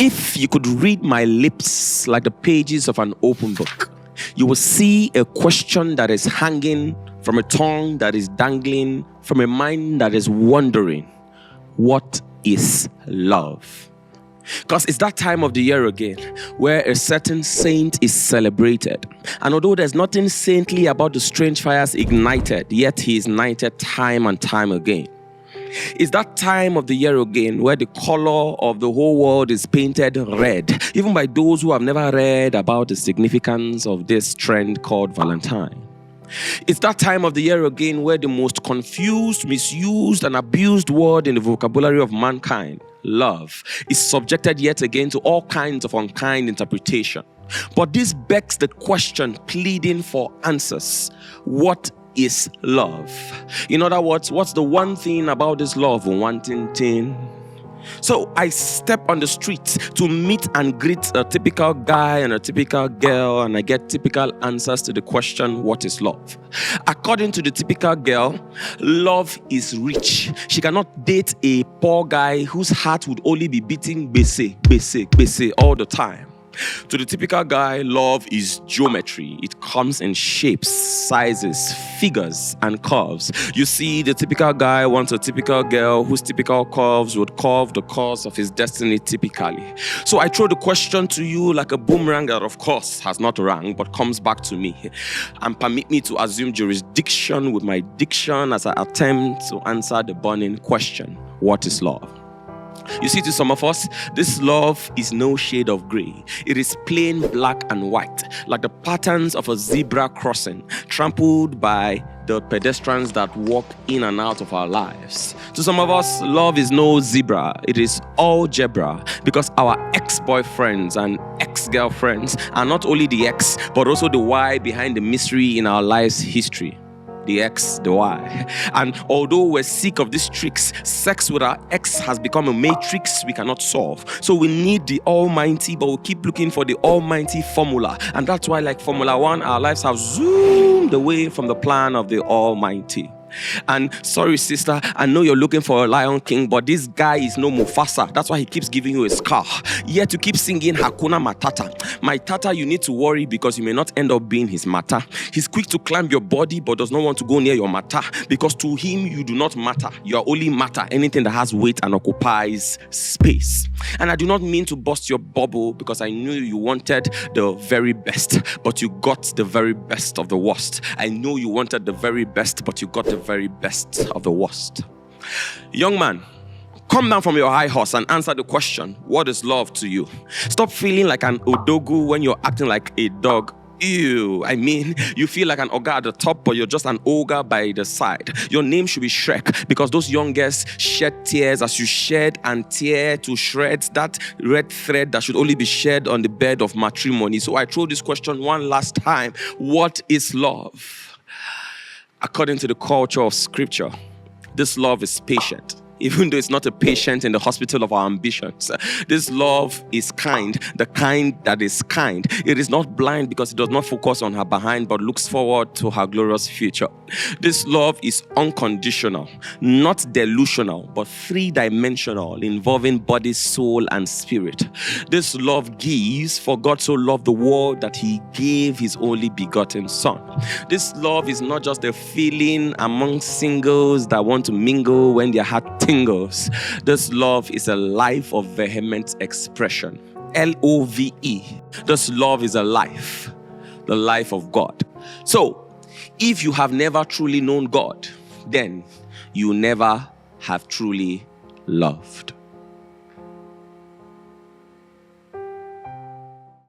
If you could read my lips like the pages of an open book, you will see a question that is hanging from a tongue that is dangling, from a mind that is wondering, what is love? Because it's that time of the year again where a certain saint is celebrated. And although there's nothing saintly about the strange fires ignited, yet he is ignited time and time again. It's that time of the year again where the color of the whole world is painted red, even by those who have never read about the significance of this trend called Valentine. It's that time of the year again where the most confused, misused, and abused word in the vocabulary of mankind, love, is subjected yet again to all kinds of unkind interpretation. But this begs the question, pleading for answers. What is love? In other words, what's the one thing about this love? One thing. So I step on the street to meet and greet a typical guy and a typical girl, and I get typical answers to the question, what is love? According to the typical girl, love is rich. She cannot date a poor guy whose heart would only be beating bese all the time. To the typical guy, love is geometry. It comes in shapes, sizes, figures, and curves. You see, the typical guy wants a typical girl whose typical curves would curve the course of his destiny typically. So I throw the question to you like a boomerang that of course has not rang but comes back to me. And permit me to assume jurisdiction with my diction as I attempt to answer the burning question, what is love? You see, to some of us, this love is no shade of gray. It is plain black and white, like the patterns of a zebra crossing, trampled by the pedestrians that walk in and out of our lives. To some of us, love is no zebra. It is algebra, because our ex-boyfriends and ex-girlfriends are not only the ex, but also the why behind the mystery in our lives' history. The X, the Y. And although we're sick of these tricks, sex with our ex has become a matrix we cannot solve. So we need the Almighty, but we keep looking for the Almighty formula. And that's why, like Formula One, our lives have zoomed away from the plan of the Almighty. And sorry, sister, I know you're looking for a Lion King, but this guy is no Mufasa. That's why he keeps giving you a scar. Yet you keep singing Hakuna Matata. My tata, you need to worry because you may not end up being his mata. He's quick to climb your body, but does not want to go near your mata, because to him, you do not matter. You are only matter, anything that has weight and occupies space. And I do not mean to bust your bubble, because I knew you wanted the very best, but you got the very best of the worst. I know you wanted the very best, but you got the very best of the worst. Young man, come down from your high horse and answer the question, what is love to you? Stop feeling like an odogu when you're acting like a dog. Ew, I mean, you feel like an ogre at the top, but you're just an ogre by the side. Your name should be Shrek, because those young girls shed tears as you shed and tear to shreds that red thread that should only be shed on the bed of matrimony. So I throw this question one last time. What is love? According to the culture of scripture, this love is patient. Even though it's not a patient in the hospital of our ambitions. This love is kind, the kind that is kind. It is not blind because it does not focus on her behind, but looks forward to her glorious future. This love is unconditional, not delusional, but three-dimensional, involving body, soul, and spirit. This love gives, for God so loved the world that he gave his only begotten son. This love is not just a feeling among singles that want to mingle when their heart tingles. This love is a life of vehement expression. L-O-V-E. This love is a life, the life of God. So, if you have never truly known God, then you never have truly loved.